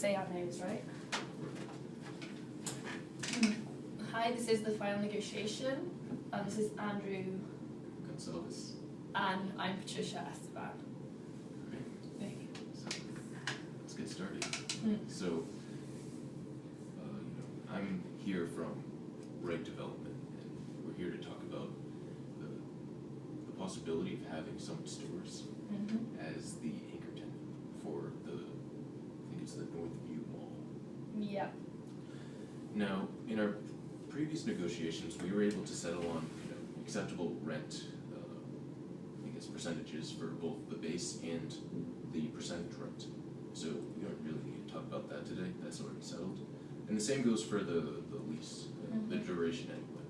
say our names, right? Hi, this is the final negotiation. This is Andrew Gonzalez. and I'm Patricia Esteban. Great. So let's get started. So, I'm here from Right Development, and we're here to talk about the possibility of having some stores as the anchor tenant for I think it's the Northview Mall. Yeah. Now, in our previous negotiations, we were able to settle on acceptable rent, percentages for both the base and the percentage rent. So we don't really need to talk about that today. That's already settled. And the same goes for the lease, the duration anyway.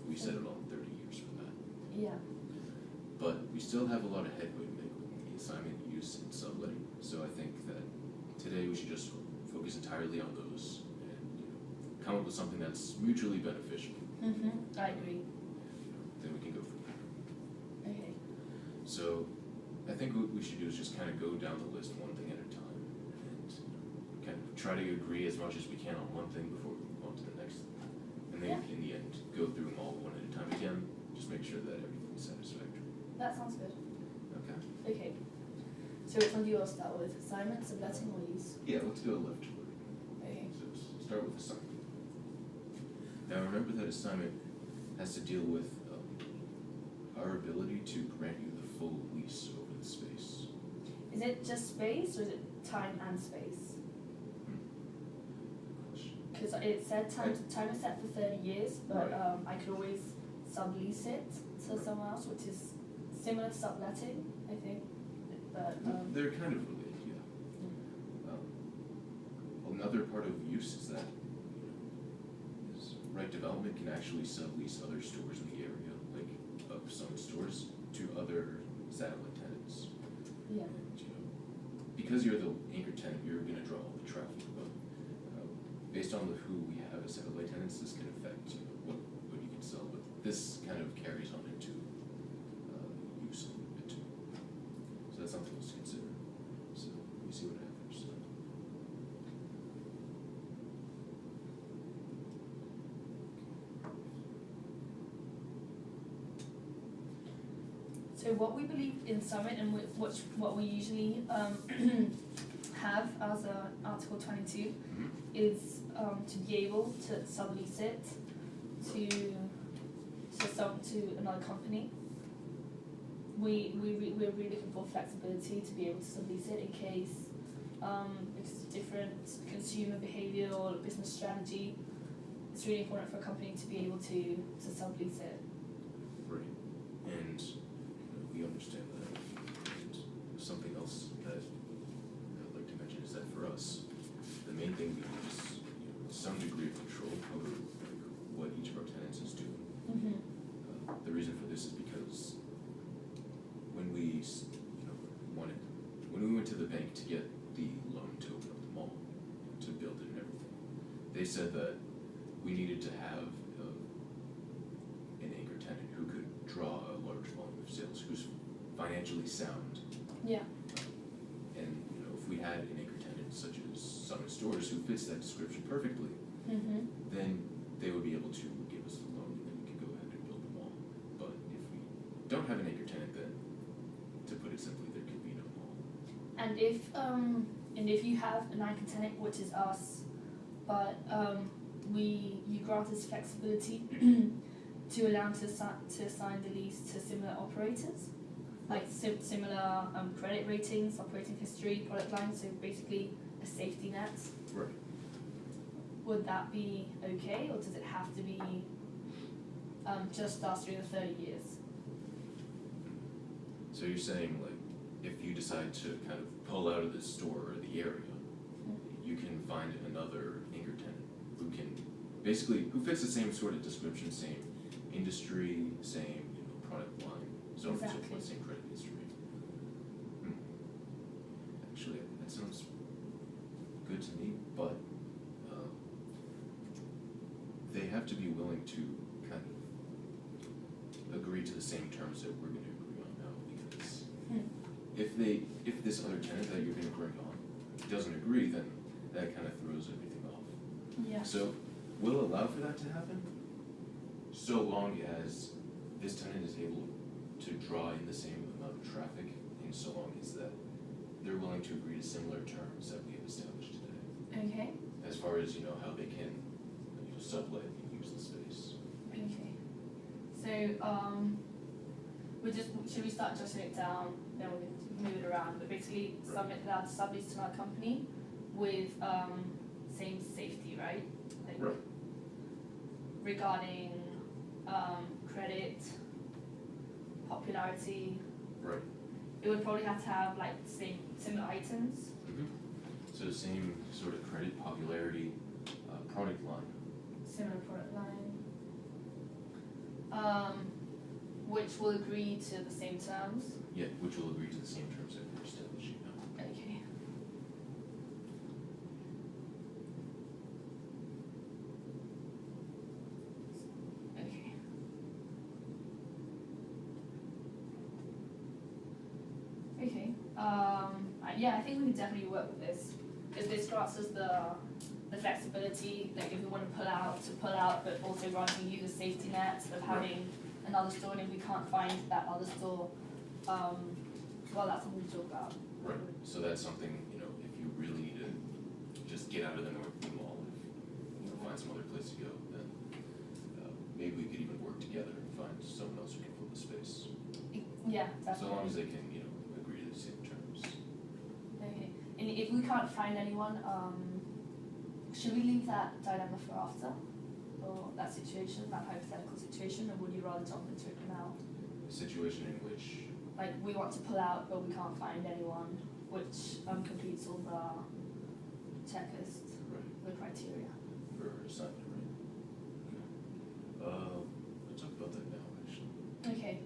We settled on 30 years for that. Yeah. But we still have a lot of headway to make with the assignment, use, and subletting. So I think that today we should just focus entirely on those and come up with something that's mutually beneficial. I agree. Then we can go from there. Okay. So I think what we should do is just kind of go down the list one thing at a time and kind of try to agree as much as we can on one thing before we move on to the next thing. And then in the end, go through them all one at a time again, just make sure that everything's satisfactory. That sounds good. Okay. Okay. So which one do you want to start with? Assignment, subletting, or use? Yeah, let's go left to right. Okay. So start with assignment. Now remember that assignment has to deal with our ability to grant you the full lease over the space. Is it just space, or is it time and space? Good question. Because it said time is set for 30 years, but I could always sublease it to someone else, which is similar to subletting, I think. But they're kind of related, yeah. Another part of use is that Right Development can actually sublease other stores in the area, like some stores, to other satellite tenants. Yeah. And, because you're the anchor tenant, you're going to draw all the traffic. But based on who we have as satellite tenants, this can affect what you can sell. But this kind of carries on into use a little bit too. So that's something else to consider. So let me see what I have first. So what we believe in Summit and what we usually have as Article 22 is to be able to sublease it to another company. We're really looking for flexibility to be able to sublease it in case because of different consumer behavior or business strategy. It's really important for a company to be able to sublease it. Right. And we understand that. And something else that I'd like to mention is that for us, the main thing we need is some degree of control over what each of our tenants is doing. The reason for this is because when we went to the bank to get the loan to open up the mall, to build it and everything, they said that we needed to have an anchor tenant who could draw a large volume of sales, who's financially sound. Yeah. And if we had an anchor tenant such as Summit Stores who fits that description perfectly, then they would be able to give us the loan, and then we could go ahead and build the mall. But if we don't have an anchor tenant, then to put it simply, there could be no mall. And if you have an anchor tenant, which is us, but you grant us flexibility to allow to assign the lease to similar operators, like similar credit ratings, operating history, product lines, so basically a safety net. Right. Would that be okay, or does it have to be just us through the 30 years? So you're saying, like, if you decide to kind of pull out of the store or the area, you can find another anchor tenant who fits the same sort of description, same industry, same product line, so on and so forth, same credit history. Actually, that sounds good to me, but they have to be willing to kind of agree to the same terms that we're going to agree on now, because if this other tenant that you're going to bring on doesn't agree, then that kind of throws everything off. Yeah. So we'll allow for that to happen, so long as this tenant is able to draw in the same amount of traffic, and so long as that they're willing to agree to similar terms that we have established today. Okay. As far as, how they can, sublet and use the space. Okay. So, should we start jotting it down, then we can move it around, but basically submit that sublease to our company with, same safety, right? Like, Right. regarding, credit, popularity. Right. It would probably have to have like similar items. Mm-hmm. So the same sort of credit, popularity, product line. Similar product line. Which will agree to the same terms. Yeah, which will agree to the same terms that we're establishing now. Okay. Okay. Okay. Yeah, I think we can definitely work with this. Because this grants us the flexibility, like if we want to pull out, but also granting you the safety net of having another store, and if we can't find that other store, well, that's something to talk about. Right. So that's something, if you really need to just get out of the North View Mall, if find some other place to go, then maybe we could even work together and find someone else who can fill the space. Yeah, definitely. So long as they can, agree to the same terms. Okay. And if we can't find anyone, should we leave that dilemma for after? Or that situation, that hypothetical situation, or would you rather jump into it now? A situation in which, Like, we want to pull out, but we can't find anyone, which completes all the checklist, the criteria. for assignment, right? Let's talk about that now, actually. Okay.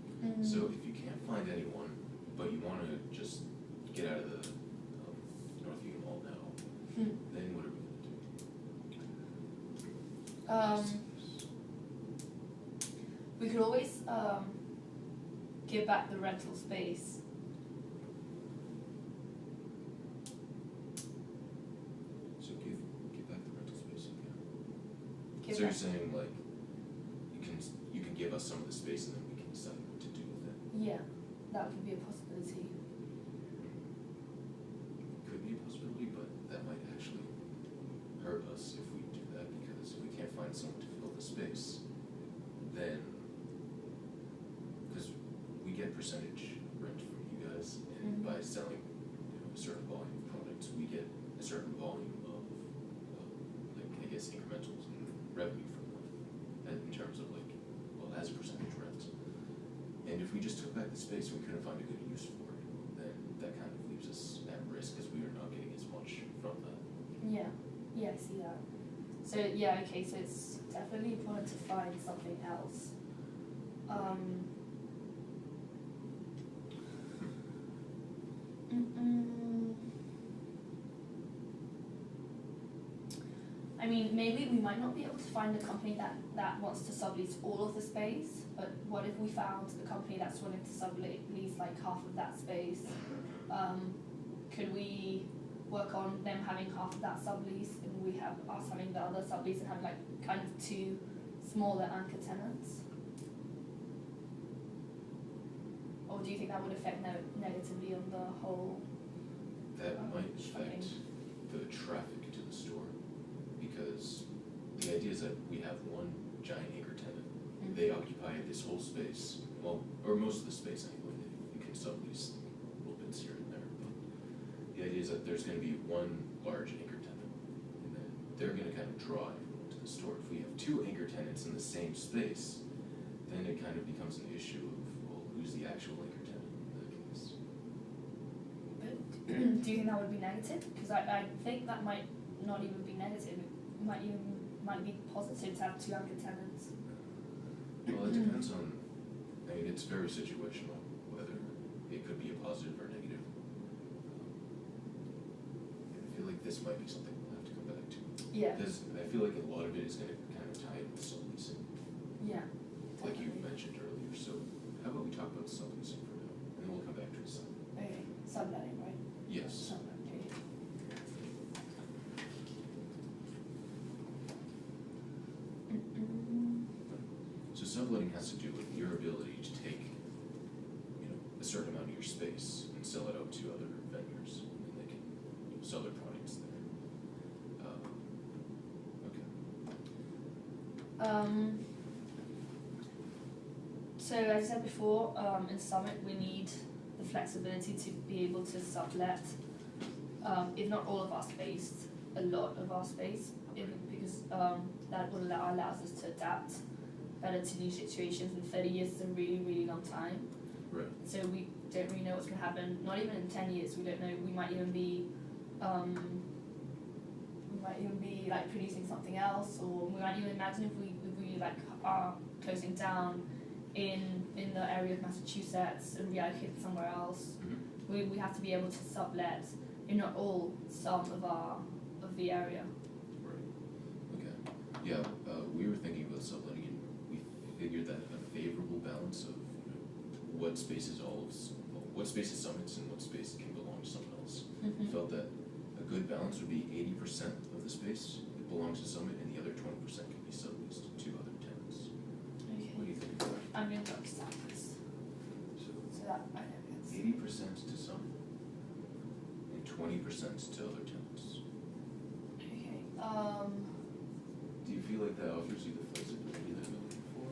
So if you can't find anyone, but you want to just get out of the Northview Mall now, then what are we going to do? We could always give back the rental space. So give back the rental space again. Give So you're back- saying like you can give us some of the space and then we can decide what to do with it. Yeah, that could be a possibility. Could be a possibility, but that might actually hurt us if we do that, because if we can't find someone to fill the space, then because we get percentage rent from you guys, and by selling a certain volume of products, we get a certain volume of incremental revenue from them, and in terms of as a percentage rent. And if we just took back the space and we couldn't find a good use for it, then that kind of leaves us at risk, because we are not getting as much from that. Yeah, I see that. So yeah, okay, so it's definitely important to find something else. I mean, maybe we might not be able to find a company that wants to sublease all of the space, but what if we found a company that's willing to sublease like half of that space? Could we work on them having half of that sublease, and we have us having the other sublease, and have like kind of two smaller anchor tenants? Or do you think that would affect negatively on the whole? That might shopping? affect the traffic to the store, because the idea is that we have one giant anchor tenant. They occupy this whole space, well, or most of the space anyway. You can sublease little bits here and there, but the idea is that there's going to be one large anchor tenant, and then they're going to kind of draw everyone to the store. If we have two anchor tenants in the same space, then it kind of becomes an issue of, well, who's the actual anchor tenant in that case? But do you think that would be negative? Because I think that might not even be negative. It might be positive to have two anchor tenants. Well, it depends on, it's very situational, whether it could be a positive or negative. I feel like this might be something we'll have to come back to. Yeah. Because I feel like a lot of it is going to kind of tie in with subleasing, Yeah. like you definitely. mentioned earlier. So how about we talk about subleasing for now, and then we'll come back to the sub. Okay, subletting, right? Yes. Subletting. Okay. subletting has to do with your ability to take, a certain amount of your space and sell it out to other vendors, and they can sell their products there. Okay. So as I said before, in Summit we need the flexibility to be able to sublet, if not all of our space, a lot of our space, because that will allows us to adapt better to new situations. And 30 years is a really, really long time. Right. So we don't really know what's going to happen. Not even in 10 years, we don't know. We might even be like producing something else, or we might even imagine if we like are closing down in the area of Massachusetts and reallocate somewhere else. Mm-hmm. We have to be able to sublet, if not all, some of the area. Right. Okay. Yeah. We were thinking about subletting, and we figured that a favorable balance of what space is Summit's and what space can belong to someone else. Mm-hmm. Felt that a good balance would be 80% of the space that belongs to Summit, and the other 20% can be subleased to other tenants. Okay. What do you think of that? I'm going to understand this. So that I know it's 80% to Summit and 20% to other tenants. okay. Do you feel like that offers you the flexibility that you're looking for?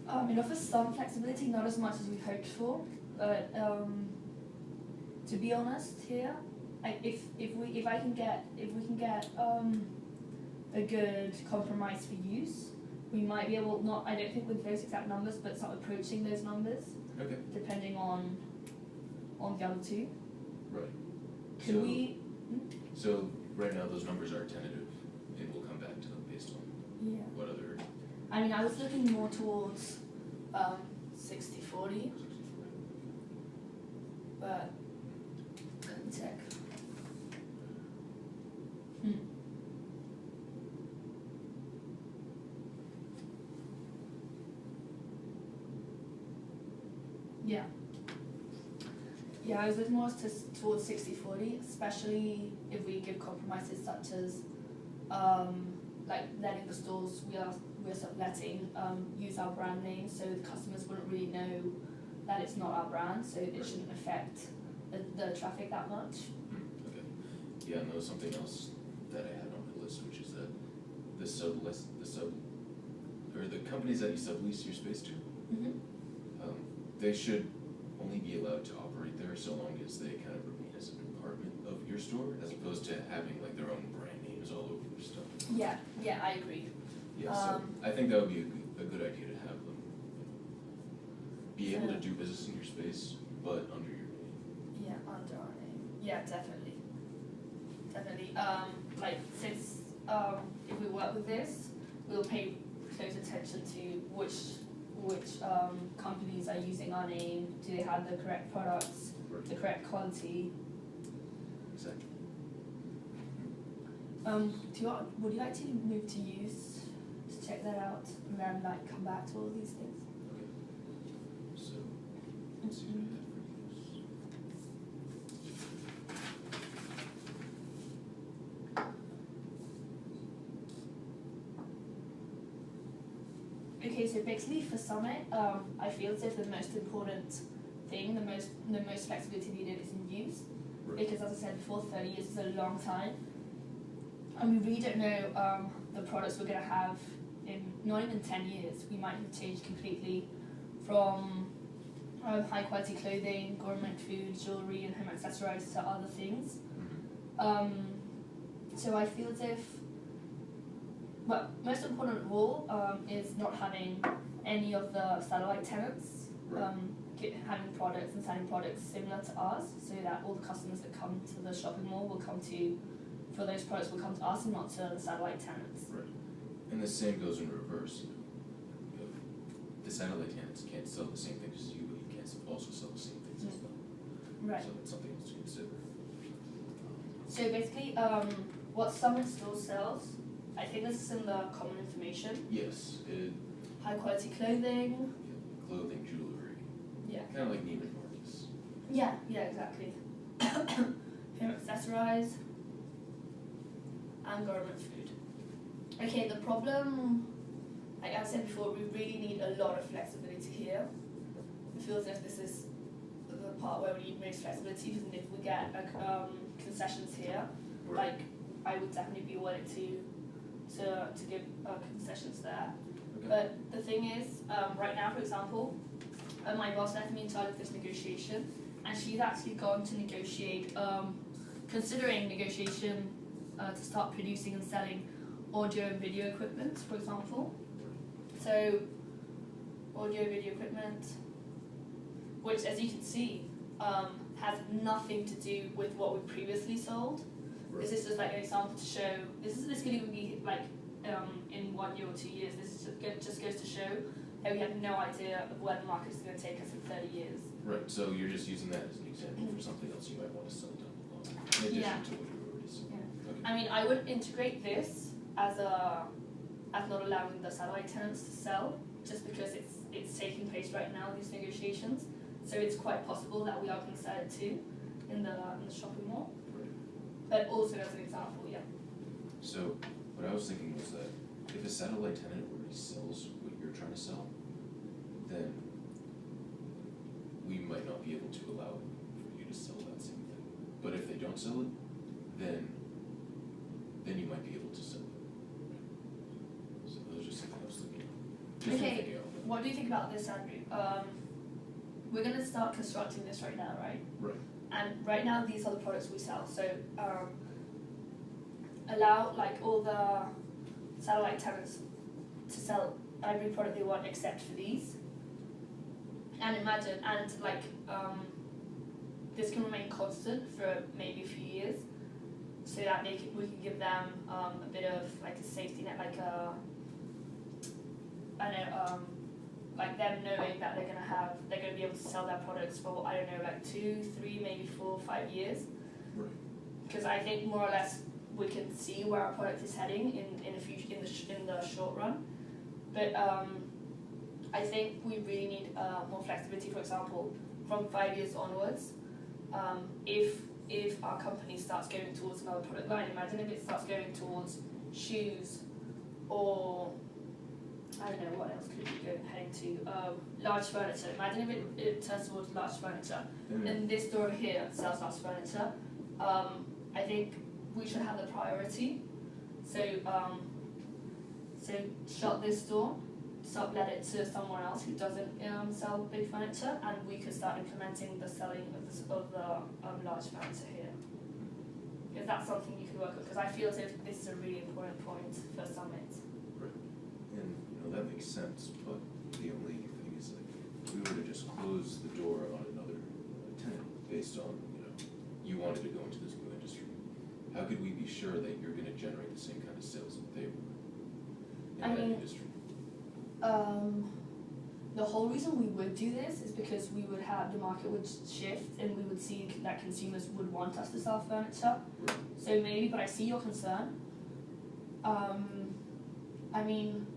Or? It offers some flexibility, not as much as we hoped for, but to be honest here, if we can get a good compromise for use, we might be able, not, I don't think with those exact numbers, but start approaching those numbers. Okay. Depending on the other two. Right. So right now those numbers are tentative, and we'll come back to them based on what other. I mean, I was looking more towards 60-40, but let me check. Yeah, I was looking more towards 60-40, especially if we give compromises such as like letting the stores we're subletting use our brand name, so the customers wouldn't really know that it's not our brand, so it shouldn't affect the traffic that much. Okay. Yeah, and there was something else that I had on my list, which is that the companies that you sublease your space to, they should only be allowed to operate there so long as they kind of remain as a department of your store, as opposed to having like their own brand names all over your stuff. Yeah, I agree. Yeah, so I think that would be a good idea to have them be able to do business in your space, but under your name. Yeah, under our name. Yeah, definitely. Like since if we work with this, we'll pay close attention to which companies are using our name. Do they have the correct products, the correct quality? Exactly. Would you like to move to use to check that out and then like come back to all these things? Okay. So let's see what I have for use. Okay, so basically for Summit, I feel as if the most important thing, the most flexibility needed is in use. Right. Because as I said before, 30 years is a long time. And we really don't know the products we're going to have in not even 10 years. We might have changed completely from high quality clothing, gourmet food, jewelry and home accessories to other things. So I feel as if, well, most important of all is not having any of the satellite tenants having products and selling products similar to us, so that all the customers that come to the shopping mall will come to us and not to the satellite tenants. Right. And the same goes in reverse. The satellite tenants can't sell the same things as you, but you can't also sell the same things as them. Right. So that's something else to consider. So basically, what Summit Store sells, I think this is in the common information. Yes. High quality clothing. Clothing, jewelry. Yeah. Kind of like Neiman Marcus. Yeah, exactly. Home accessories and gourmet food. Okay, the problem like I said before, we really need a lot of flexibility here. It feels as if this is the part where we need most flexibility, because if we get concessions here, Right. like I would definitely be willing to give concessions there. Okay. But the thing is, right now, for example, my boss left me in charge of this negotiation, and she's actually gone to negotiate, considering negotiation to start producing and selling audio and video equipment, for example. So, audio video equipment, which, as you can see, has nothing to do with what we previously sold. Right. This is just like an example to show. This could even be like in 1 year or 2 years. This just goes to show that we have no idea of where the market is going to take us in 30 years. Right, so you're just using that as an example for something else you might want to sell down the line, in addition Yeah. to what you're already selling. Yeah. Okay. I mean, I would integrate this as not allowing the satellite tenants to sell, just because it's taking place right now, these negotiations. So it's quite possible that we are being sold to in the shopping mall. Right. But also as an example, yeah. So what I was thinking was that if a satellite tenant already sells what you're trying to sell, then we might not be able to allow for you to sell that same thing. But if they don't sell it, then you might be able to sell it. Right. So that was just something I was thinking. Okay, what do you think about this, Andrew? We're going to start constructing this right now, right? Right. And right now, these are the products we sell. So allow like all the satellite tenants to sell every product they want except for these. And imagine, and like this can remain constant for maybe a few years, so that we can give them a bit of like a safety net, like like them knowing that they're gonna be able to sell their products for, I don't know, like 2, 3, maybe 4, 5 years. Right. Because I think more or less we can see where our product is heading in the short run. But I think we really need more flexibility. For example, from 5 years onwards, if our company starts going towards another product line, imagine if it starts going towards shoes, or I don't know, what else could it be heading to? Large furniture. Imagine if it turns towards large furniture. And this store here sells large furniture. I think we should have the priority. So shut this store, sublet it to someone else who doesn't sell big furniture, and we could start implementing the selling of the large furniture here. Is that something you could work with? Because I feel as if this is a really important point for Summit. Right. And that makes sense, but the only thing is, like, if we were to just close the door on another tenant based on, you wanted to go into this new industry, how could we be sure that you're going to generate the same kind of sales that they were in that industry? The whole reason we would do this is because we would have, the market would shift, and we would see that consumers would want us to sell furniture. Right. So maybe, but I see your concern. I mean,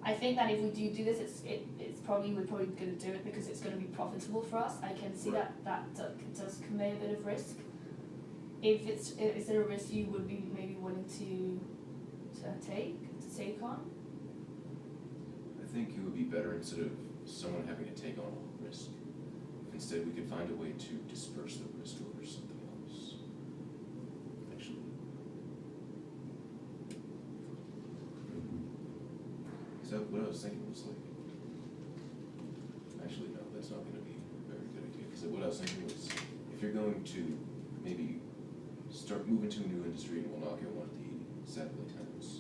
I think that if we do this, we're probably going to do it because it's going to be profitable for us. I can see Right. that does convey a bit of risk. Is there a risk you would be maybe willing to take on? I think it would be better, instead of someone having to take on all the risk, if instead we could find a way to disperse the risk over something else. Actually. So what I was thinking was like, actually no, that's not going to be a very good idea. Because what I was thinking was, if you're going to maybe start moving to a new industry and we'll not get one of the satellite tenants,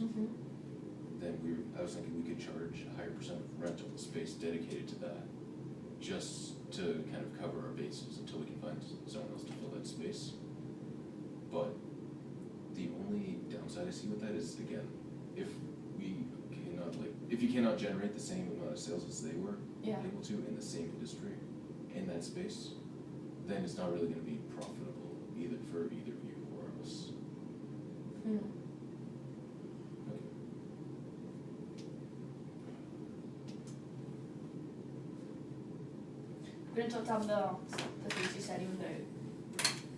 then I was thinking we could charge a higher percent of rental space dedicated to that, just to kind of cover our bases until we can find someone else to fill that space. But the only downside I see with that is, again, if you cannot generate the same amount of sales as they were able to in the same industry, in that space, then it's not really going to be profitable either for either you or us. Okay. I'm going to jot down the things you said, even though I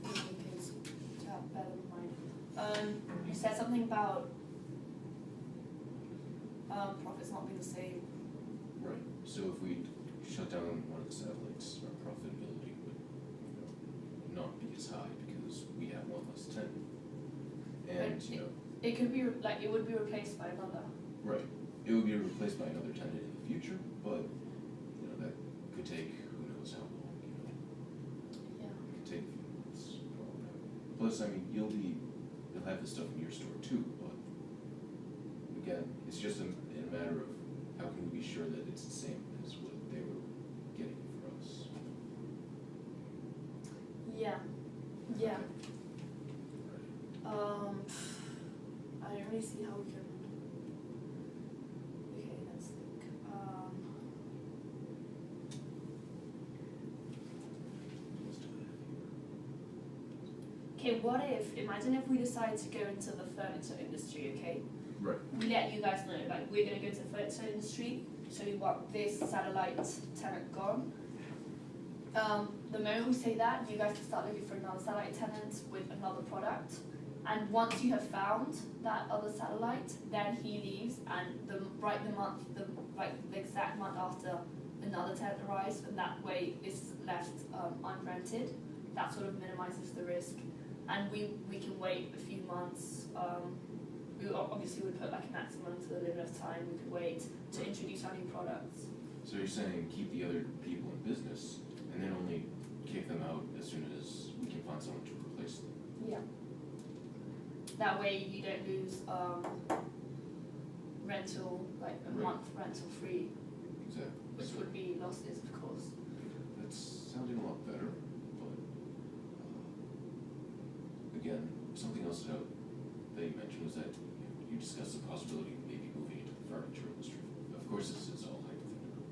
think it's better than mine. You said something about profits not be the same. Right. So if we shut down one of the satellites, our profitability would, not be as high because we have one less tenant. And it could be like it would be replaced by another. right. It would be replaced by another tenant in the future, but that could take who knows how long. Yeah. It could take a few months. Plus, I mean, you'll have this stuff in your store too, but again, it's just a matter of how can we be sure that it's the same as what they were getting for us. Yeah. Yeah. Right. I don't really see how we can. Okay, let's think. Okay, what if, imagine if we decide to go into the furniture industry, okay? Right. We let you guys know, like, we're going to go to the furniture industry, so we want this satellite tenant gone. The moment we say that, you guys can start looking for another satellite tenant with another product. And once you have found that other satellite, then he leaves, and the exact month after, another tenant arrives, and that way it's left unrented. That sort of minimizes the risk, and we can wait a few months. We obviously would put like a maximum to the limit of time we could wait to introduce our new products. So you're saying keep the other people in business, and then only kick them out as soon as we can find someone to replace them. Yeah. That way you don't lose rental, like a month rental free. Exactly. Which would be losses, of course. That's sounding a lot better, but again, something else that you mentioned was that you discussed the possibility of maybe moving into the furniture industry. Of course, this is all hypothetical.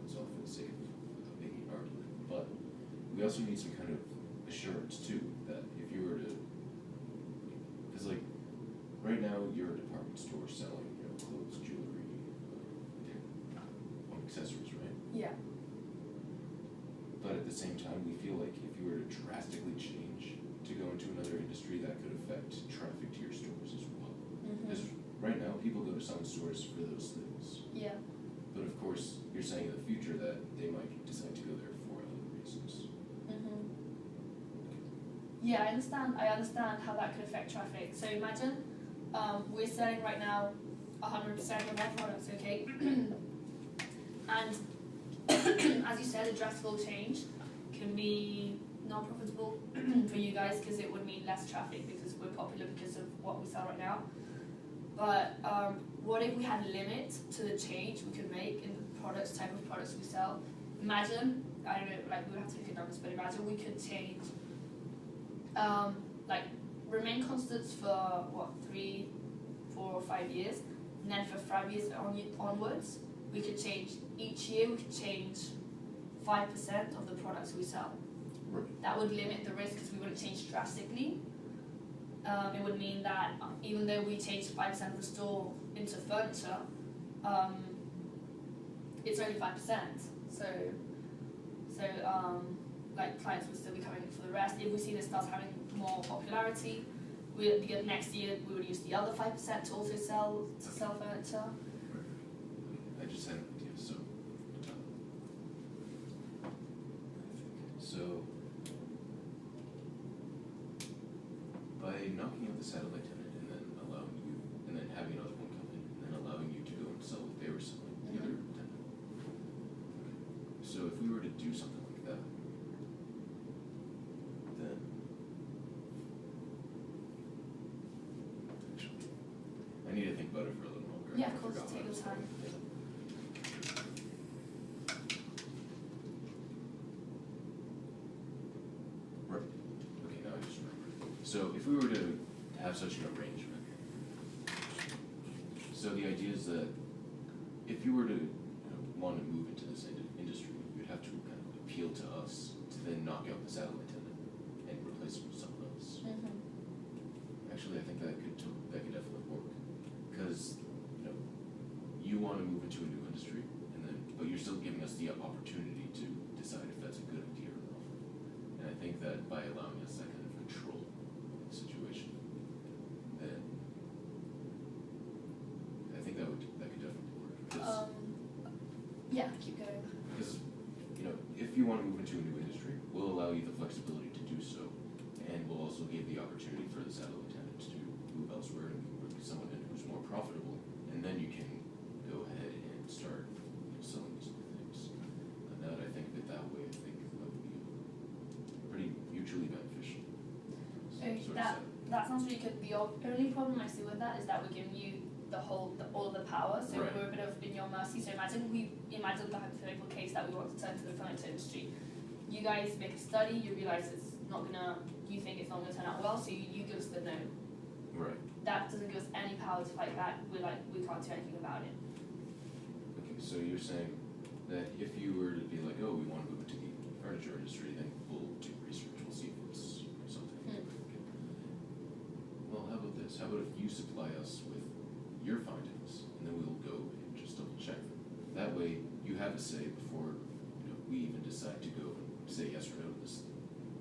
It's all for the sake of making an argument, but we also need some kind of assurance too that if you were to, because like right now you're a department store selling clothes, jewelry, accessories, right? Yeah. But at the same time, we feel like if you were to drastically change to go into another industry, that could affect traffic to your stores as well. Because right now, people go to some stores for those things. Yeah. But of course, you're saying in the future that they might decide to go there for other reasons. Yeah, I understand how that could affect traffic. So imagine we're selling right now 100% of our products, okay? And as you said, a drastic change can be not profitable for you guys because it would mean less traffic because we're popular because of what we sell right now. But what if we had a limit to the change we could make in the type of products we sell? Imagine, I don't know, like we would have to look at numbers, but imagine we could change, remain constants for 3, 4, or 5 years, and then for 5 years onwards, we could change, each year we could change 5% of the products we sell. Right. That would limit the risk because we wouldn't change drastically. It would mean that even though we changed 5% of the store into furniture, it's only 5%. So clients would still be coming for the rest. If we see this starts having more popularity, next year we would use the other 5% to also sell furniture. Right. I just had an idea. So by knocking out the satellite tenant and then allowing you, and then having another one come in, and then allowing you to go and sell what they were selling, the other tenant. So if we were to do something like that, then actually, I need to think about it for a little longer. Yeah, I of course, forgot take what I your was time. saying. Right. Okay, now I just remembered. So if we were to have such an arrangement, so the idea is that if you were to want to move into this industry, you'd have to kind of appeal to us to then knock out the satellite tenant and replace it with someone else. Actually, I think that could definitely work because you want to move into a new industry, but you're still giving us the opportunity to decide if that's a good idea or not. And I think that by allowing us that kind of control of the situation, then I think that could definitely Yeah, keep going. Because, if you want to move into a new industry, we'll allow you the flexibility to do so, and we'll also give the opportunity for the satellite tenants to move elsewhere and bring someone in who's more profitable, and then you can go ahead and start selling these new things. And now that I think of it that way, I think that would be pretty mutually beneficial. Okay, sort of that sounds really good. The only problem I see with that is that we're giving you all of the power, so Right. we're a bit of in your mercy. So imagine the hypothetical case that we want to turn to the furniture industry. You guys make a study, you realize you think it's not gonna turn out well, so you give us the no. Right. That doesn't give us any power to fight back. We can't do anything about it. Okay, so you're saying that if you were to be like, oh, we want to move into the furniture industry, then we'll do research, we'll see if it's something. Okay. Well, how about this? How about if you supply us with your findings, and then we'll go and just double check them. That way, you have a say before we even decide to go and say yes or no to this thing.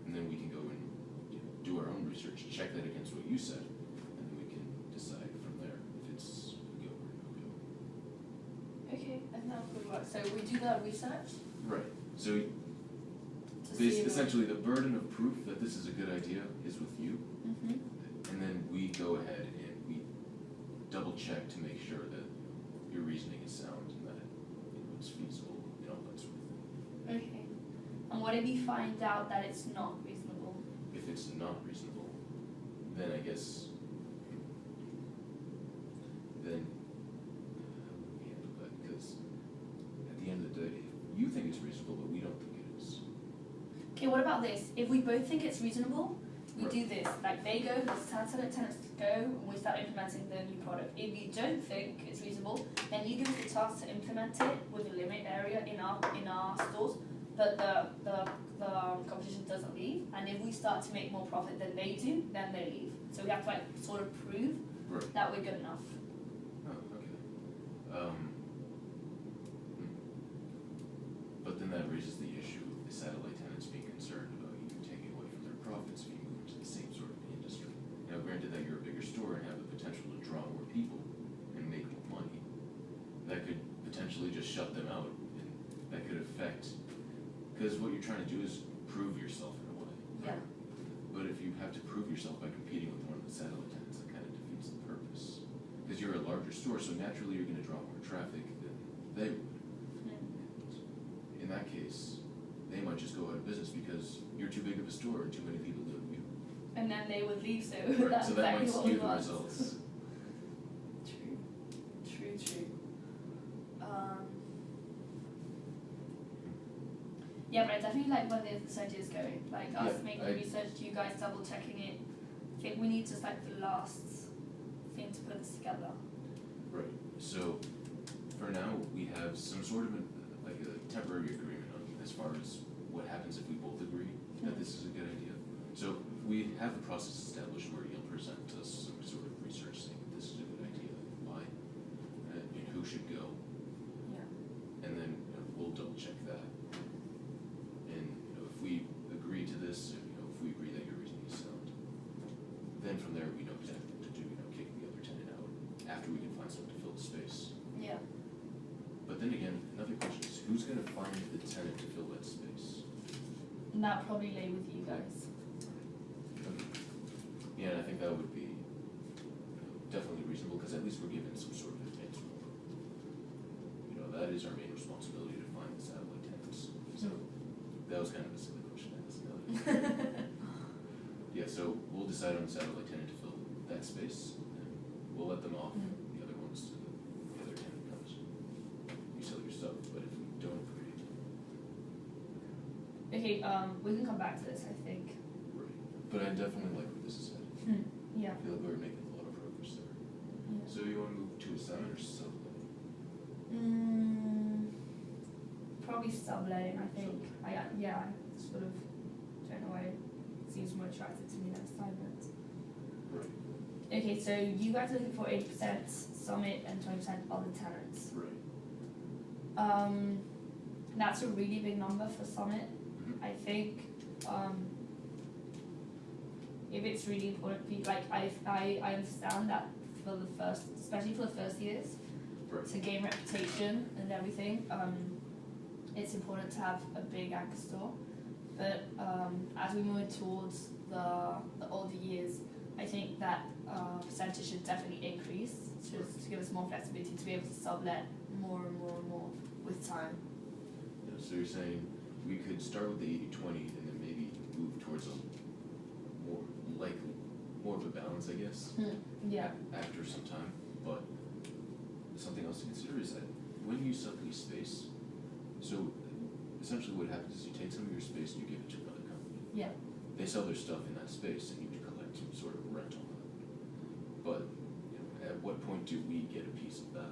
And then we can go and do our own research, check that against what you said, and then we can decide from there if it's a go or no go. Okay, I think that would work. So we do the research. Right. So essentially, the burden of proof that this is a good idea is with you, and then we go ahead and we double check to make sure that your reasoning is sound and that it's feasible and all that sort of thing. Okay. And what if we find out that it's not reasonable? If it's not reasonable, then I guess then how would we handle that? Because at the end of the day, you think it's reasonable, but we don't think it is. Okay, what about this? If we both think it's reasonable, we Right. do this. Like they go, the satellite tenants go, and we start implementing the new product. If you don't think it's reasonable, then you give us the task to implement it with a limit area in our stores, but the competition doesn't leave. And if we start to make more profit than they do, then they leave. So we have to sort of prove Right. that we're good enough. Oh, okay. But then that raises the issue of the satellite tenants being concerned about you taking away from their profits if you move into the same sort of industry. Now, granted that you're a bigger store and have the potential to draw more people and make more money, that could potentially just shut them out, and that could affect, because what you're trying to do is prove yourself in a way. Yeah. But if you have to prove yourself by competing with one of the satellite tenants, that kind of defeats the purpose. Because you're a larger store, so naturally you're going to draw more traffic than they would. In that case, they might just go out of business because you're too big of a store and too many people live with you. And then they would leave, so Right, that's so that exactly might what we skew the want. results. True. Yeah, but I definitely like where the research is going. Like us making research, you guys double checking it. I think we need just the last thing to put this together. Right. So for now, we have some sort of a temporary agreement on as far as what happens if we both agree that this is a good idea. So we have the process established where you'll present us some sort of research saying this is a good idea, why, and who should go. Yeah. And then we'll double check that. And if we agree to this, if we agree that your reasoning is sound, then from there we know exactly what to do. Kick the other tenant out after we can find someone to fill the space. Yeah. But then again, another question is who's going to find the tenant to fill that space? And that probably lay with you guys. Okay. Yeah, and I think that would be definitely reasonable because at least we're given some sort of advance warning. That is our main responsibility to find the satellite tenants. So that was kind of a silly question to ask. Yeah, so we'll decide on the satellite tenant to fill that space, and we'll let them off. The other ones, the other tenant comes. You sell your stuff, but if we don't agree, Okay, we can come back to this, I think. right. But I definitely like where this is headed. Yeah. I feel like we're making a lot of progress there. Yeah. So you want to move to a summit or sublet? Probably subletting, I think. I sort of don't know why it seems more attractive to me than assignment. Right. Okay, so you guys are looking for 80% summit and 20% other tenants. Right. That's a really big number for summit. I think if it's really important for you, I understand that for the first, especially for the first years, Right. to gain reputation and everything, it's important to have a big anchor store. But as we move towards the older years, I think that percentage should definitely increase to give us more flexibility to be able to sublet more and more and more with time. Yeah, so you're saying we could start with the 80-20 and then maybe move towards a more of a balance, I guess. Yeah. After some time, but something else to consider is that when you sublease space, so essentially what happens is you take some of your space and you give it to another company. Yeah. They sell their stuff in that space and you collect some sort of rent on that. But at what point do we get a piece of that?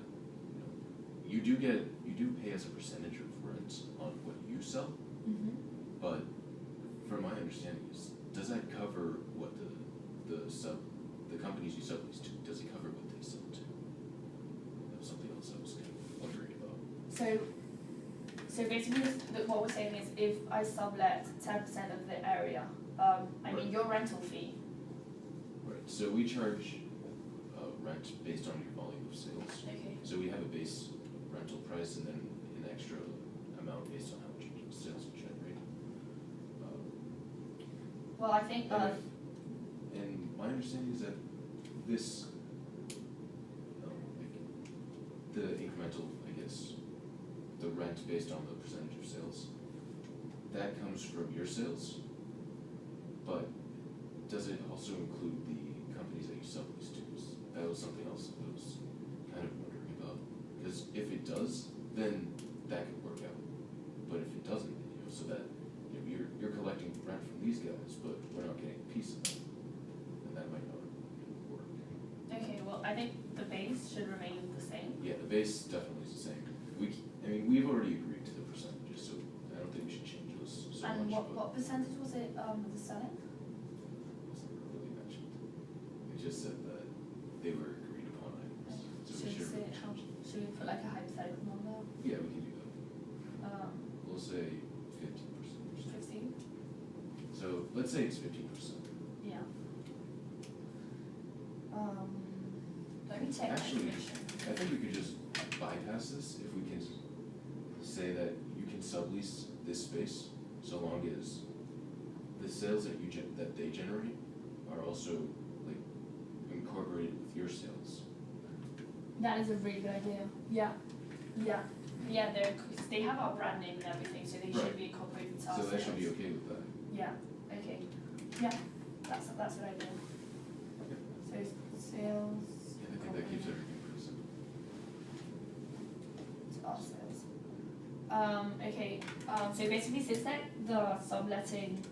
You do pay us a percentage of rent on what you sell, but from my understanding is, does that cover what the companies you sublease to, does it cover what they sell to? That was something else I was kind of wondering about. So basically what we're saying is if I sublet 10% of the area, I mean your rental fee. Right, so we charge rent based on your volume of sales. Okay. So we have a base rental price and then an extra amount based on how much sales you generate. Well, I think and my understanding is that this, the incremental, I guess, the rent based on the percentage of sales, that comes from your sales, but does it also include the companies that you sublease to? That was something else I was kind of wondering about. Because if it does, then that could work out. But if it doesn't, so that you're collecting rent from these guys, but we're not getting a piece of it, then that might not work. Okay, well, I think the base should remain the same. Yeah, the base definitely is the same. We've already agreed to the percentages, so I don't think we should change those so and much. what percentage was it the selling? Wasn't really mentioned. It just said that they were agreed upon items. So Should we put like a hypothetical number? Yeah, we can do that. We'll say 15%. 15? So let's say it's 15%. Yeah. Let me check Actually, my information. I think we could just bypass this if we can say that you can sublease this space so long as the sales that that they generate are also like incorporated with your sales. That is a really good idea. Yeah. They have our brand name and everything, so they should be incorporated with our So sales. that should be okay with that. Yeah. Okay. Yeah. That's what I did. So sales. Yeah, I think that keeps everything pretty simple. To our sales. Okay. So basically, since the subletting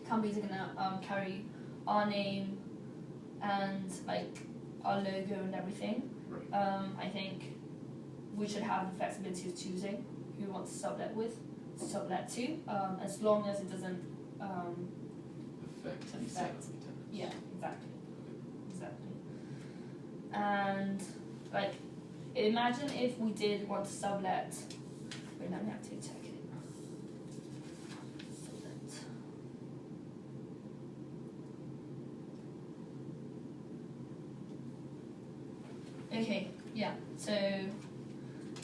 companies are gonna carry our name and like our logo and everything. Right. I think we should have the flexibility of choosing who we want to sublet to, as long as it doesn't Affect the set of tenants. Yeah, exactly. And like, imagine if we did want to sublet. Wait, let me actually check it. Sublet. Okay, yeah. So,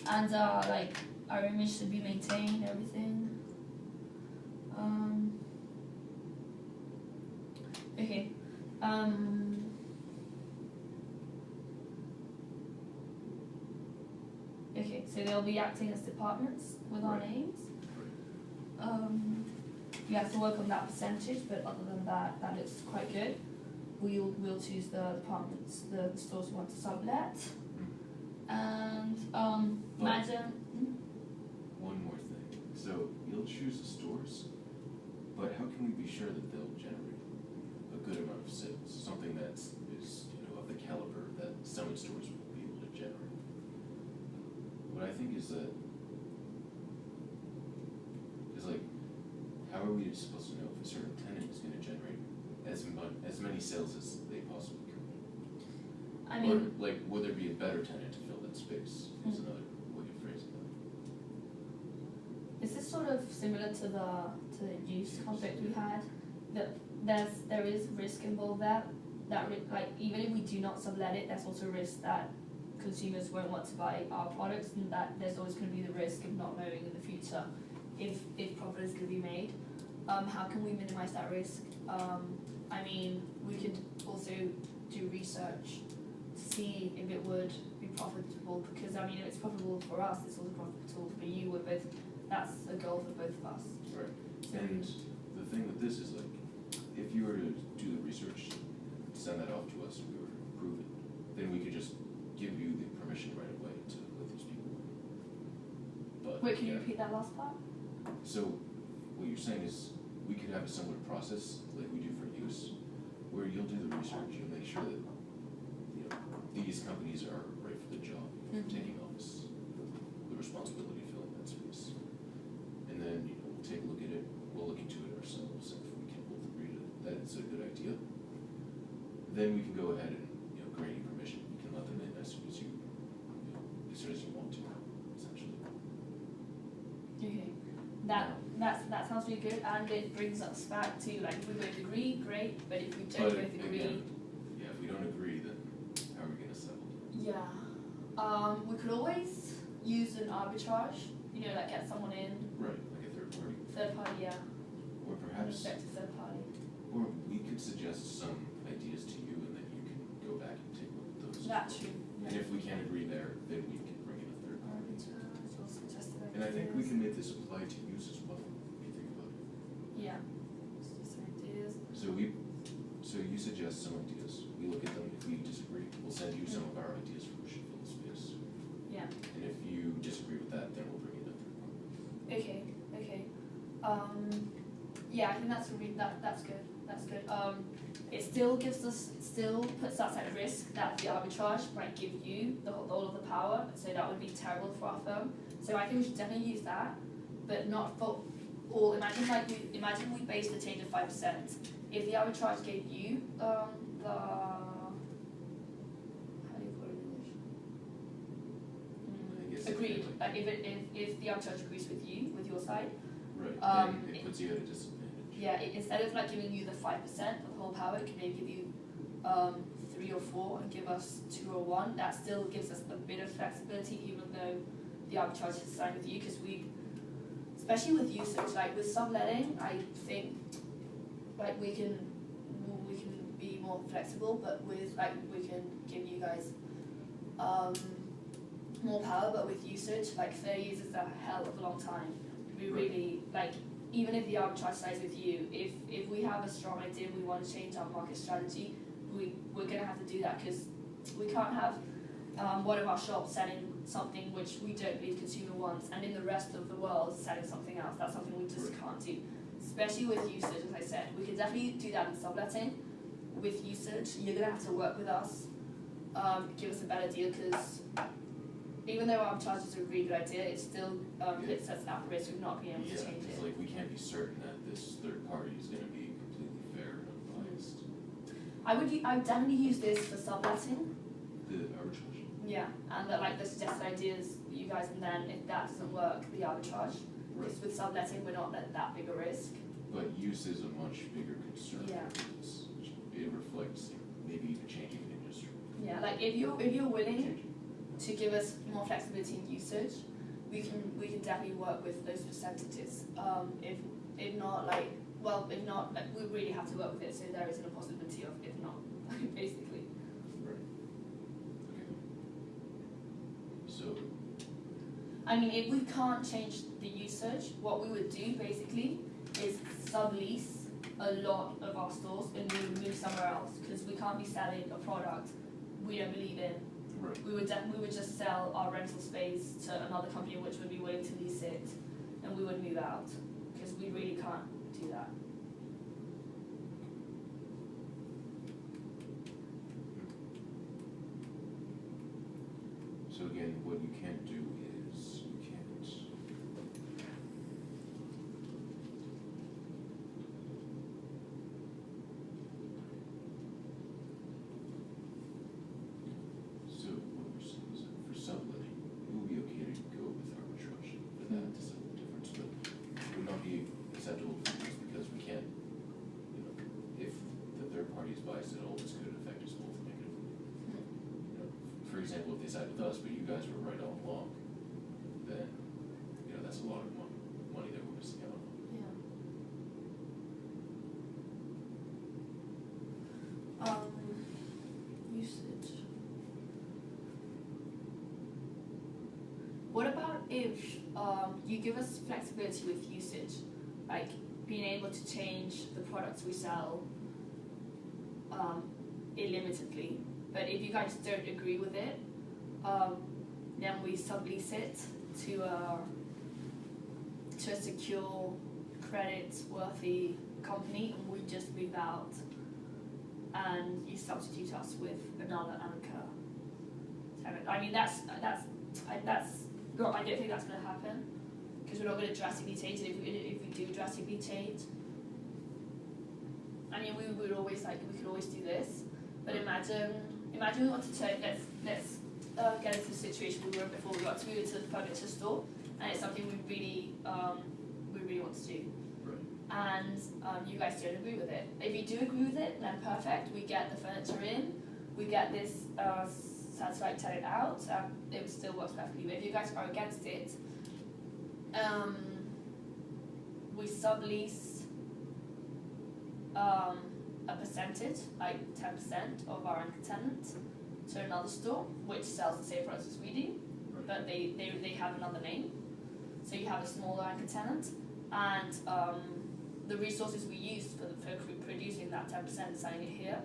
and like our image should be maintained, everything. Okay. Okay, so they'll be acting as departments with our names. We have to work on that percentage, but other than that, that looks quite good. We'll choose the departments, the stores we want to sublet. And imagine. One more thing. So you'll choose the stores, but how can we be sure that they'll generate a good amount of sales? Something that is of the caliber that some stores will be able to generate. What I think is that like, how are we supposed to know if a certain tenant is going to generate as many sales as they possibly could? I mean, or like, would there be a better tenant to fill that space? Is another way of phrasing that. is this sort of similar to the use conflict we had? That there is risk involved there. That like even if we do not sublet it, there's also risk that consumers won't want to buy our products, and that there's always going to be the risk of not knowing in the future if profit is going to be made. How can we minimize that risk? I mean, we could also do research to see if it would be profitable, because I mean, if it's profitable for us, it's also profitable for you. We're both, that's a goal for both of us. Right. And the thing with this is, like, if you were to do the research, send that off to us, and we were to approve it, then we could just give you the permission right away to let these people in. But Wait, can you repeat that last part? So what you're saying is we could have a similar process like we do for use, where you'll do the research, you'll make sure that these companies are right for the job, taking on the responsibility of filling that space. And then we'll take a look at it, we'll look into it ourselves, and if we can both agree that it's a good idea, then we can go ahead and grant you permission. You can let them in as soon as you want to, essentially. Okay. That sounds really good, and it brings us back to, like, if we both agree, great, but if we don't both agree... Again, yeah, if we don't agree, then how are we going to settle? Yeah. We could always use an arbitrage, like get someone in. Right, like a third party. Third party, yeah. Or perhaps... Third party. Or we could suggest some ideas to you, and then you can go back and take a look at those. That's true. And if we can't agree there, then we can bring in a third party. Arbitrage, And I think we can make this apply to use as well, if you think about it. Yeah. Suggested ideas. So you suggest some ideas. We look at them. If we disagree, we'll send you some of our ideas for who should fill the space. Yeah. And if you disagree with that, then we'll bring in a third party. Okay. Yeah, I think that's good. That's good. It still puts us at risk that the arbitrage might give you all of the power, so that would be terrible for our firm. So I think we should definitely use that, but not for all. Imagine we base the change of 5%. If the arbitrage gave you the how do you put it in English? Agreed. Like if the arbitrage agrees with you, with your side. Right. Then it puts you at a disadvantage. Yeah. Instead of like giving you the 5% of the whole power, it can maybe give you 3 or 4 and give us 2 or 1. That still gives us a bit of flexibility, even though the arbitrage is signed with you, because especially with usage, like with subletting, I think like we can be more flexible, but with we can give you guys more power, but with usage, like 30 years is a hell of a long time. We really, like, even if the arbitrage sides with you, if we have a strong idea, we want to change our market strategy, we're going to have to do that, because we can't have one of our shops selling something which we don't believe consumer wants, and in the rest of the world selling something else. That's something we just can't do, especially with usage. As I said, we can definitely do that in subletting. With usage, you're going to have to work with us, give us a better deal, because even though arbitrage is a really good idea, it still puts us at risk of not being able to change it. Like, we can't be certain that this third party is going to be completely fair and unbiased. I would definitely use this for subletting. The arbitrage? Yeah, and the suggested ideas, you guys, and then if that doesn't work, the arbitrage. Because with subletting, we're not at that big a risk. But use is a much bigger concern. Yeah. It reflects maybe the changing industry. Yeah, like if you're willing to give us more flexibility in usage, we can definitely work with those percentages. If not, we really have to work with it. So there isn't a possibility of if not, basically. Right. Okay. So. I mean, if we can't change the usage, what we would do basically is sublease a lot of our stores and we would move somewhere else, because we can't be selling a product we don't believe in. Right. We would just sell our rental space to another company which would be willing to lease it, and we would move out, because we really can't do that. So again, what you can't do is you can't. So what we're saying is that for subletting, it will be okay to go with arbitrage for that to settle the difference, but it would not be acceptable for us, because we can't, if the third party is biased at all, this could affect us both negatively. For example, if they side with us, but you guys were right all along, then, that's a lot of money that we're missing out on. Yeah. Usage. What about if you give us flexibility with usage, like being able to change the products we sell illimitedly, but if you guys don't agree with it, then we sublease it to a secure, credit-worthy company, and we just move out, and you substitute us with another anchor tenant. I mean, that's not, I don't think that's going to happen, because we're not going to drastically change it. If we do drastically change, I mean, we could always do this, but imagine we want to turn, let's get into the situation we were in before. We got to move into the furniture store, and it's something we really want to do. Right. And you guys don't agree with it. If you do agree with it, then perfect. We get the furniture in, we get this satisfied tenant out. It still works perfectly. But if you guys are against it, we sublease a percentage, like 10% of our anchor tenant, to another store which sells the same products as we do, but they have another name. So you have a smaller anchor tenant, and the resources we use for producing that 10% selling it here,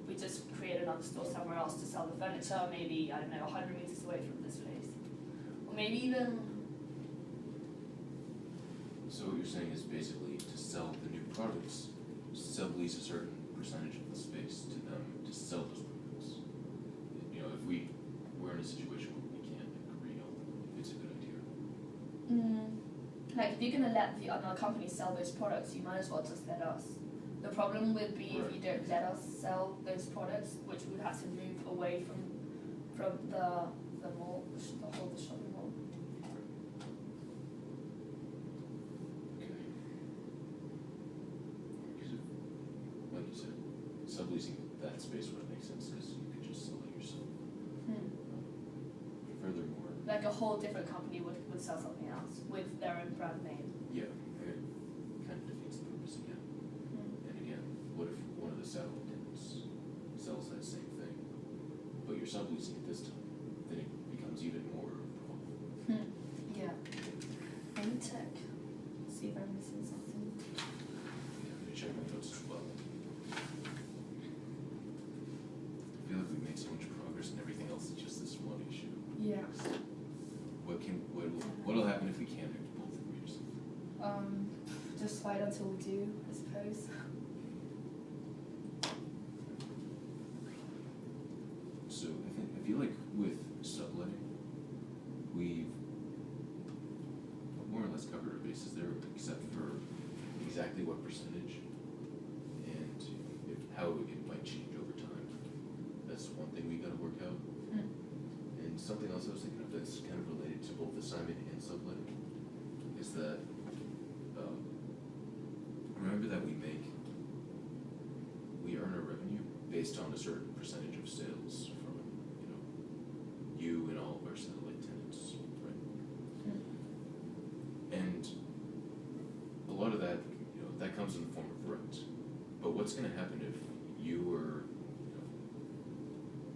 we just create another store somewhere else to sell the furniture, maybe, I don't know, 100 meters away from this place. Or maybe even... So what you're saying is basically to sell the new products, sublease a certain percentage of the space to them to sell those products. If we're in a situation where we can't agree on if it's a good idea. Like, if you're going to let the other company sell those products, you might as well just let us. The problem would be if you don't let us sell those products, which we would have to move away from the mall, the shopping mall. Okay. Because like you said, subleasing that space wouldn't make sense because you could just sell it yourself. Furthermore, like a whole different company would sell something else with their own brand name. Yeah, it kind of defeats the purpose again. And again, what if one of the satellite tenants sells that same thing, but you're subleasing it this time? Then it becomes even more of a problem. Yeah. Let me check. See if I'm missing something. Yeah, I'm gonna check my notes as well. I feel like we made so much progress and everything else is just this one issue. Yeah. What'll happen if we can't both agree or something? Just fight until we do, I suppose. So I feel like with subletting, we've more or less covered our bases there, except for exactly what percentage and how it might change over time. That's one thing we got to work out. And something else I was thinking of that's kind of related to both assignment and subletting is that remember that we earn our revenue based on a certain percentage of sales from you and all of our satellite tenants, right? And a lot of that that comes in the form of rent. But what's going to happen if you or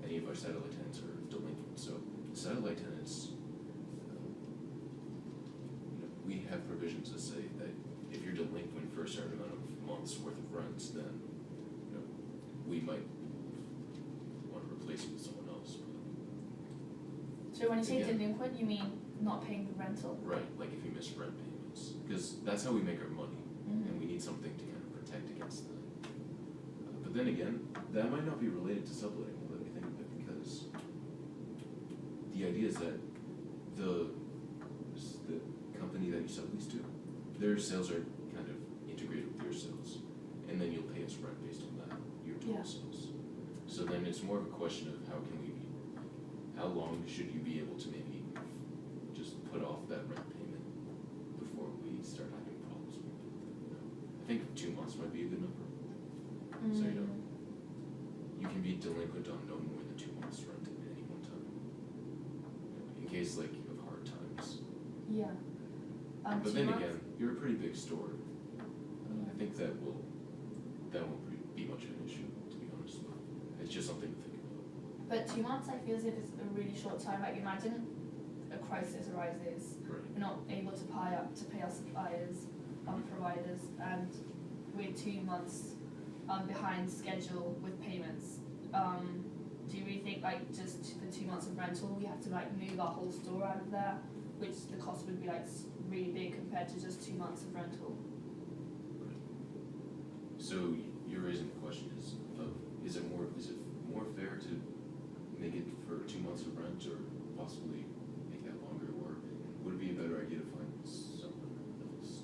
any of our satellite tenants are delinquent? So satellite tenants, we have provisions that say that if you're delinquent for a certain amount of months worth of rents, then we might want to replace you with someone else. So when you say delinquent, you mean not paying the rental? Right, like if you miss rent payments, because that's how we make our money, and we need something to kind of protect against that. But then again, that might not be related to subletting. Let me think of it, because the idea is that the company that you sublease to, their sales are kind of integrated with your sales, and then you'll pay us rent based on that, your total sales. So then it's more of a question of how long should you be able to maybe just put off that rent payment before we start having problems with it. I think 2 months might be a good number. So you can be delinquent on no more than 2 months rent at any one time. case like of hard times. Yeah. But 2 then months? again, you're a pretty big store. I think that won't be much of an issue, to be honest. It's just something to think about. But 2 months, I feel as if it's a really short time. Like, imagine a crisis arises, Right. we're not able to pay our suppliers, providers, and we're 2 months behind schedule with payments. Do you really think, like, just for 2 months of rental, we have to like move our whole store out of there, which the cost would be like really big compared to just 2 months of rental? So you're raising the question is it more fair to make it for 2 months of rent or possibly make that longer, or would it be a better idea to find someone else?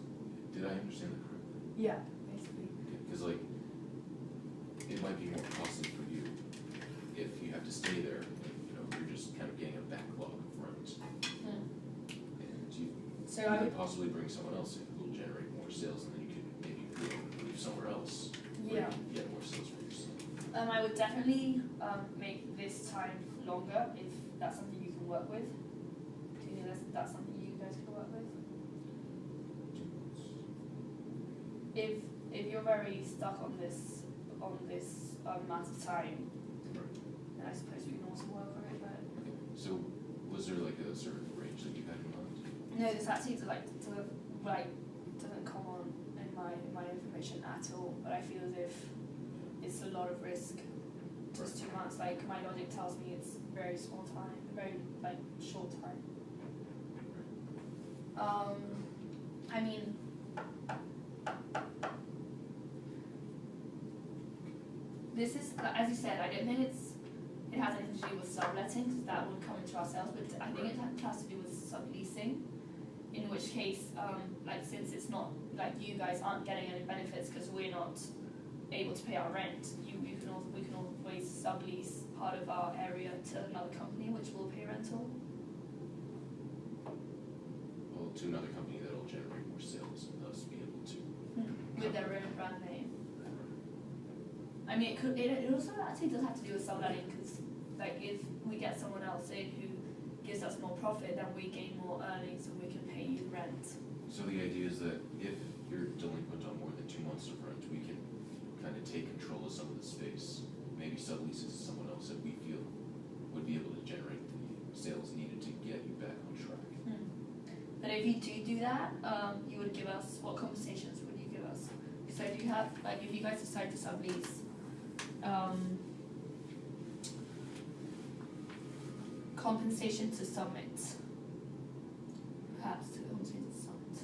Did I understand that correctly? Yeah, basically. Because like it might be more costly for you if you have to stay there and you're just kind of getting a backlog of rent. And you could possibly bring someone else in who will generate more sales, and then you could maybe move somewhere else where you can get more sales for yourself. I would definitely make this time longer if that's something you can work with. Do you think that's something you guys can work with? If you're very stuck on this amount of time, then I suppose we can also work on it. But okay. So was there like a certain range that you had in mind? no, this actually doesn't come on in my information at all. But I feel as if it's a lot of risk. Just 2 months. Like, my logic tells me it's very small time, very like short time. I mean, this is, as you said, I don't think it has anything to do with subletting, because that would come into our sales, but I think it has to do with subleasing. In which case, like, since it's not like you guys aren't getting any benefits because we're not able to pay our rent, we can always sublease part of our area to another company which will pay rental. Well, to another company that will generate more sales and thus be able to with their own brand name. I mean, it also actually does have to do with subletting, because like if we get someone else in who gives us more profit, then we gain more earnings and we can pay you rent. So the idea is that if you're delinquent on more than 2 months of rent, we can kind of take control of some of the space, maybe sublease it to someone else that we feel would be able to generate the sales needed to get you back on track. But if you do that, you would give us, what compensations would you give us? So do you have, like, if you guys decide to sublease, compensation to Summit, perhaps to compensation to Summit.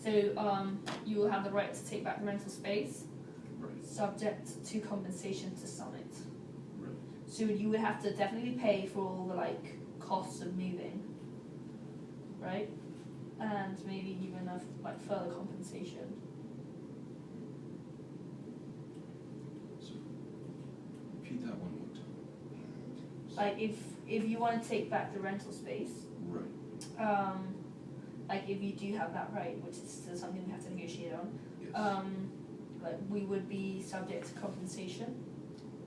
So you will have the right to take back the rental space, Right. subject to compensation to Summit. Right. So you would have to definitely pay for all the like costs of moving, right? And maybe even a like further compensation. So repeat that one more time. Like if you want to take back the rental space, Right. like if you do have that right, which is still something we have to negotiate on, Yes. like we would be subject to compensation.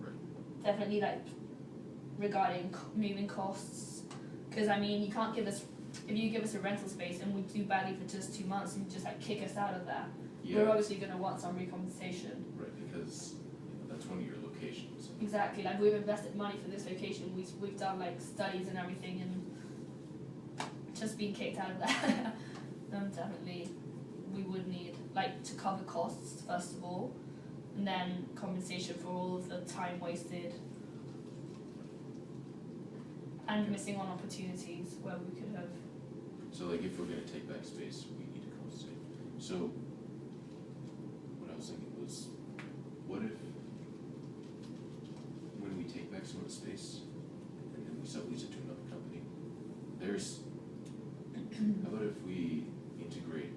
Right. Definitely, like regarding moving costs, because I mean you can't give us, if you give us a rental space and we do badly for just 2 months and you just like kick us out of there, we're obviously going to want some recompensation. Right, because that's one of your locations. Exactly, like we've invested money for this location, we've done like studies and everything, and just being kicked out of there, definitely we would need like to cover costs first of all, and then compensation for all of the time wasted and missing on opportunities where we could have. So like if we're going to take back space, we need to compensate. So what I was thinking was, what if when we take back some of the space and then we sublease it to another company, how about if we integrate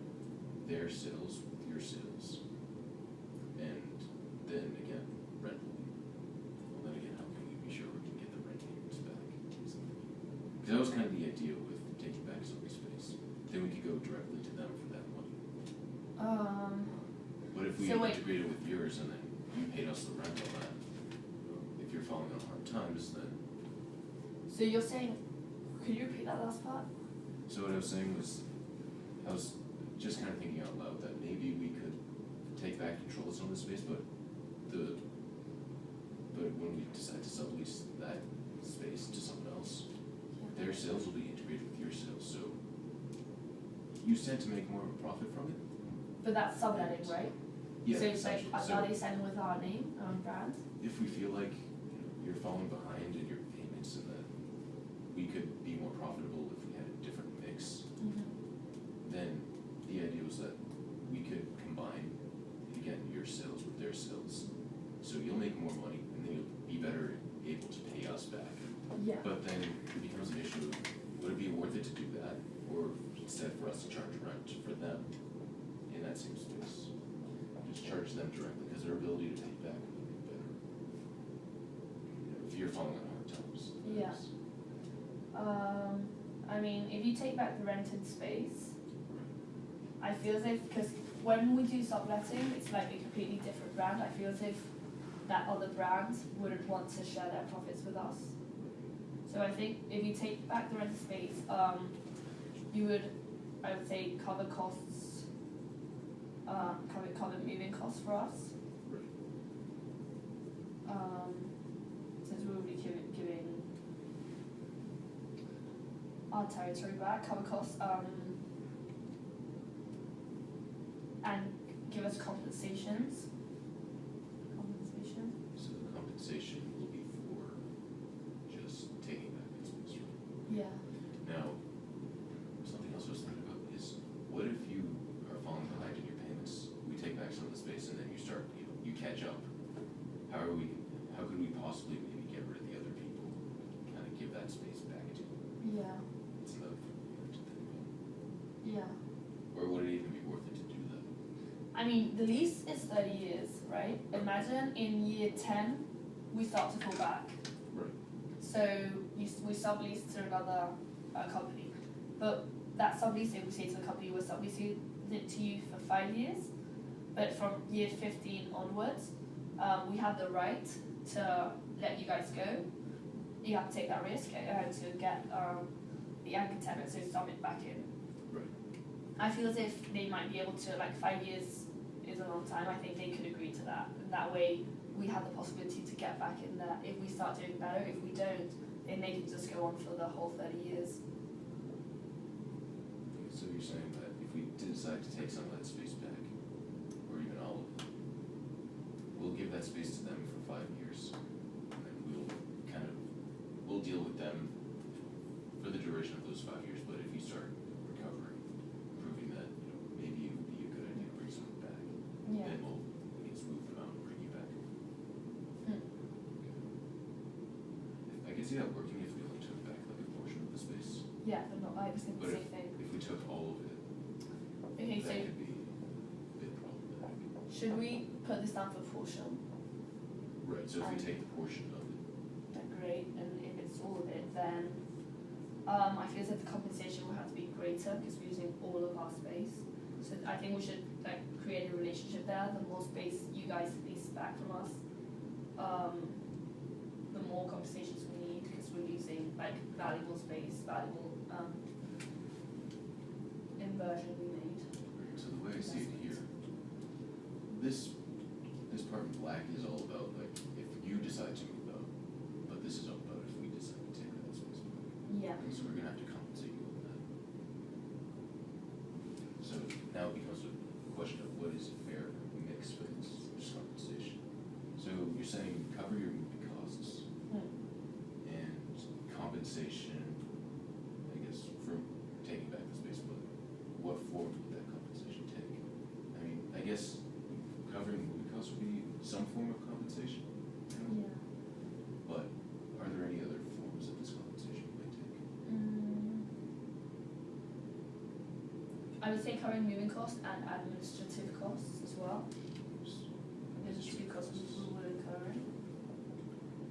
their sales with your sales, and then again rental? Well, then again, how can we be sure we can get the rent payments back? Because that was kind of the idea with taking back some of the space. Then we could go directly to them for that money. But if we integrated with yours and then you paid us the rent on that, if you're falling on hard times, then So you're saying Could you repeat that last part? So what I was saying was, I was just kind of thinking out loud that maybe we could take back control of some of the space, but when we decide to sublease that space to someone else, their sales will be integrated with your sales, so you stand to make more of a profit from it. But that's subletting, right? Yeah, So it's like, essentially. are they selling with our name, our own brand? If we feel like you're falling behind in your payments and that we could be more profitable if we had a different mix, then the idea was that we could combine, again, your sales with their sales. So you'll make more money and then you'll be better able to pay us back. Yeah. But then it becomes an issue of, would it be worth it to do that? Or instead for us to charge rent for them in that same space? Just charge them directly because their ability to pay back would be better. If you're falling on hard times. Yeah. I mean, if you take back the rented space, I feel as if, because when we do subletting, it's like a completely different brand. I feel as if that other brand wouldn't want to share their profits with us. So I think if you take back the rented space, you would, I would say, cover costs, cover moving costs for us. Since we will be giving our territory back, cover costs, and give us compensations. So the compensation will be for just taking back that space, right? Yeah. Now, something else I was thinking about is, what if you are falling behind in your payments? We take back some of the space and then you start, you catch up. How could we possibly maybe get rid of the other people, kind of give that space back to you? Yeah. It's another thing we have to think about. Yeah. Or would it even be worth it to do that? I mean, the lease is 30 years, right? Imagine in year 10, we start to fall back. Right. So we sublease to another company. But that subleasing, we say to the company, we're subleasing it to you for 5 years. But from year 15 onwards, we have the right to let you guys go. You have to take that risk to get the anchor tenant to sum it back in. Right. I feel as if they might be able to, like 5 years is a long time, I think they could agree to that. And that way we have the possibility to get back in there if we start doing better. If we don't, then they can just go on for the whole 30 years. So you're saying that if we decide to take some of that space back, or even all of it, we'll give that space to them for 5 years, and then we'll deal with them for the duration of those 5 years. But if you start recovering, proving that maybe it would be a good idea to bring someone back, then we can smooth them out and bring you back. I can see that working if we only took back like a portion of the space. Yeah, but not, I was thinking the same thing. If we took all of it, Okay, that so could be a bit problematic. should we put this down for portion? Right, so if we take the portion of it, Then great, and if it's all of it, then I feel as if the compensation will have to be greater because we're using all of our space. So I think we should like create a relationship there. The more space you guys lease back from us, the more compensations we need because we're using like valuable space, valuable inversion we made. so the way I see it here, this part in black is all about like if you decide to move out, but this is all about if we decide to take that space back. Yeah. And so we're gonna have to compensate you on that. So now it becomes a question of what is a fair mix for this compensation. So you're saying cover your moving costs and compensation, I guess, for taking back the space, but what form would that compensation take? I mean, I guess covering moving costs would be some form of compensation. Yeah. But are there any other forms that this compensation might take? I would say covering moving costs and administrative costs as well. Those are two costs we will incur.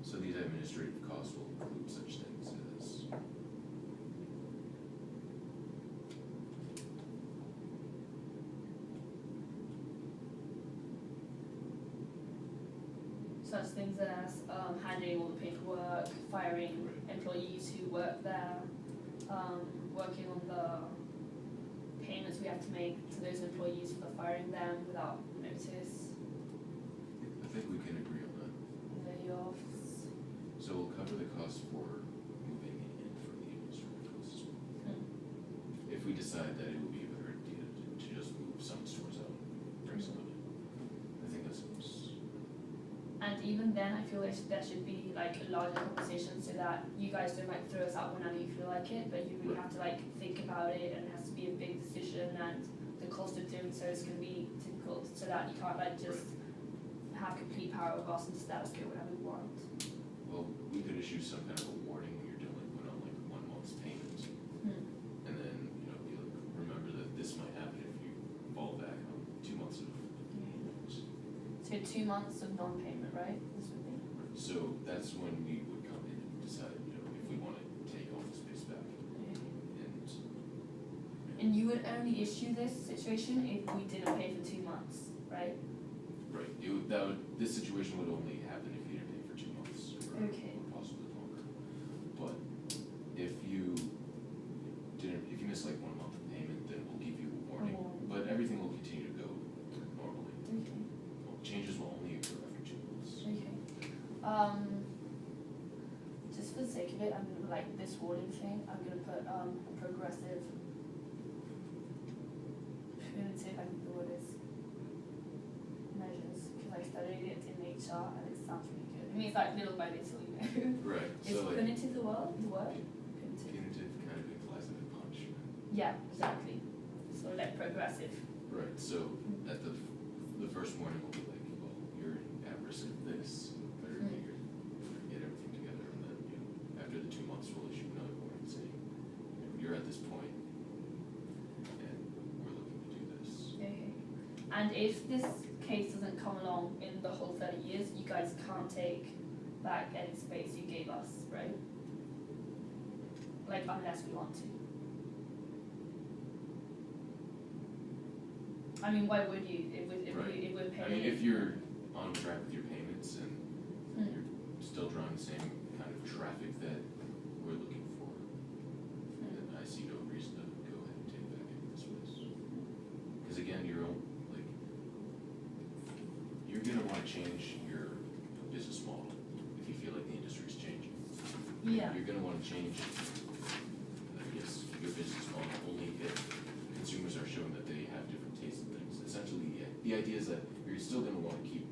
So these administrative costs will include such things as such things as handling all the paperwork, firing employees who work there, working on the payments we have to make to those employees for firing them without notice, I think we can agree on that. layoffs. So we'll cover the cost for moving in for the administrative costs as well. If we decide that it would be a better idea to just move some stores out and bring some of it, I think that seems. And even then, I feel like there should be like a larger conversation so that you guys don't like throw us out whenever you feel like it, but you really have to like think about it, and it has to be a big decision, and the cost of doing so is going to be difficult, so that you can't like just have complete power of us and just let us go whenever we want. Well, we could issue some kind of a warning when you're delinquent on like 1 month's payment, and then be like, remember that this might happen if you fall back on 2 months of. So 2 months of non-payment, right? This would be. So that's when we would come in and decide, if we want to take office space back. And you would only issue this situation if we didn't pay for 2 months, right? Right. This situation would only happen if you didn't pay for 2 months, or possibly longer. But if you miss like 1 month of payment, then we'll give you a warning. But everything will continue to go normally. Okay. Well, changes will only occur after 2 months. Okay. Just for the sake of it, I'm gonna like this wording thing. I'm gonna put progressive, punitive. I think the word is measures, because I studied it in HR and it sounds really good. I mean, it's like little by little, Right. Is So like punitive the word? Punitive. punitive kind of implies like a punishment. Yeah, exactly. So like progressive. Right. So at the first warning will be like, well, you're at risk of this. Better get everything together, and then after the 2 months, we'll issue another warning saying, you're at this point, and we're looking to do this. Okay. And if this case doesn't come along in the whole 30 years, you guys can't take back any space you gave us, right? Like, unless we want to. I mean, why would you? If we're paying. I mean, if you're on track with your payments and you're still drawing the same kind of traffic that we're looking for, then I see no reason to go ahead and take back any of this space. Because again, you're gonna want to change your business model if you feel like the industry's changing. Yeah. You're gonna want to change, I guess, your business model only if consumers are showing that they have different tastes and things. Essentially, the idea is that you're still gonna want to keep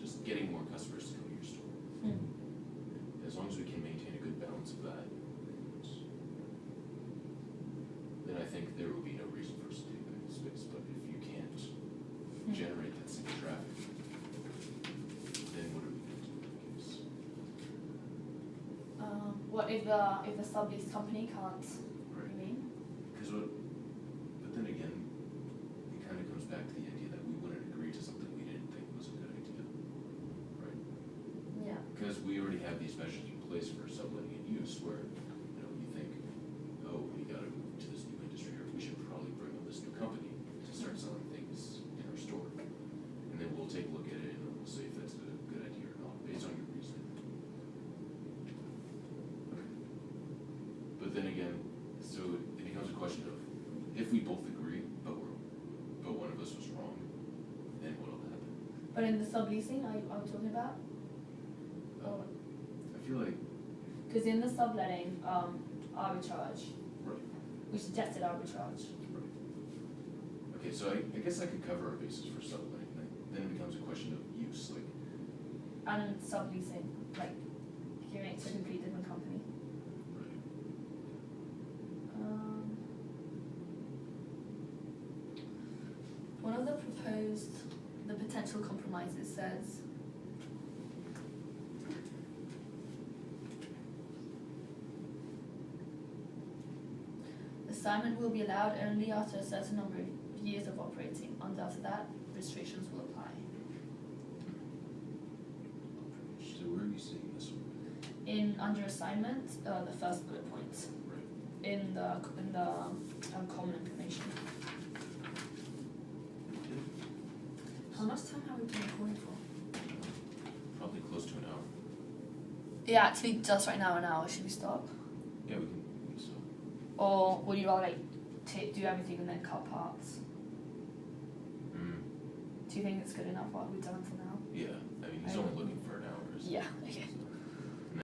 just getting more customers to come to your store. As long as we can maintain a good balance of that, then I think there will be no reason for us to take back the space. But if you can't generate that same traffic, then what are we going to do in that case? What if the sublease company can't? Right. You mean? But then again, it kind of comes back to the idea that we wouldn't agree to something we didn't think was a good idea, right? Yeah. Because we already have these measures in place for subletting and use, where you think, oh, we got to move to this new industry, or we should probably bring on this new company to start selling things in our store, and then we'll take a look at it and we'll see if that's a good idea or not, based on your reasoning. But then again, so it becomes a question of, if we both agree, but one of us was wrong, then what'll happen? But in the subleasing, are we talking about? I feel like. Because in the subletting, arbitrage. Right. We suggested arbitrage. Right. Okay, so I guess I could cover our basis for subletting. Then it becomes a question of use, like. And subleasing, like giving it to a completely different company. Right. One of the potential compromises says, assignment will be allowed only after a certain number of years of operating. After that, restrictions will apply. So where are you seeing this one? Under assignment, the first bullet point. Right. In the common information. How much time have we been recording for? Probably close to an hour. Yeah, actually, just right now an hour. Should we stop? Yeah, we can stop. Or would you rather like do everything and then cut parts? Do you think it's good enough what we've done for now? Yeah, I mean, he's only looking for an hour. Yeah, okay. So.